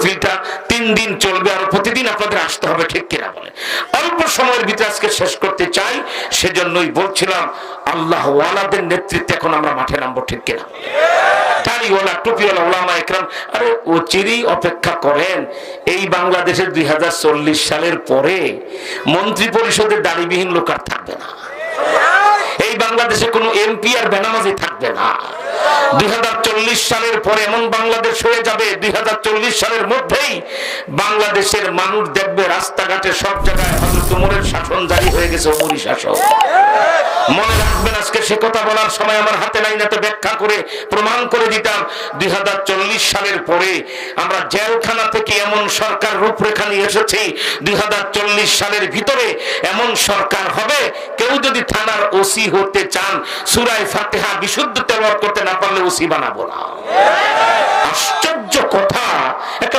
মাহফিলটা 3 দিন চলবে আর প্রতিদিন আপনাদের আসতে হবে, ঠিক কিনা বলে? অল্প সময়ের ভিতরে আজকে শেষ করতে চাই, সেজন্যই বলছিলাম আল্লাহ ওয়ালাদের নেতৃত্বে এখন আমরা মাঠে নামবো, ঠিক কিনা? দাড়িওয়ালা টুপিওয়ালা ওলামা একরাম, আরে ও চিরেই অপেক্ষা করেন। এই বাংলাদেশের 2040 সালের পরে মন্ত্রী পরিষদে দাড়িবিহীন লোক আর থাকবে না। এই বাংলাদেশে কোনো এমপি আর বেনামাজি থাকবে না। 2040 সালের পরে এমন বাংলাদেশ হয়ে যাবে, 2040 সালের মধ্যেই বাংলাদেশের মানুষ দেখবে রাস্তাঘাটে সব জায়গায় হযরত ওমরের শাসন জারি হয়ে গেছে, ওমরি শাসন। মনে রাখবেন, আজকে সে কথা বলার সময় আমার হাতে নাই, না তো ব্যাখ্যা করে প্রমাণ করে দিতাম। 2040 সালের পরে আমরা জেলখানা থেকে এমন সরকার রূপরেখা নিয়ে এসেছি, 2040 সালের ভিতরে এমন সরকার হবে, কেউ যদি থানার ওসি হতে চান সূরা ফাতিহা বিশুদ্ধ তেলাওয়াত করতে না পারলে ওসি বানাবো না। আশ্চর্য কথা।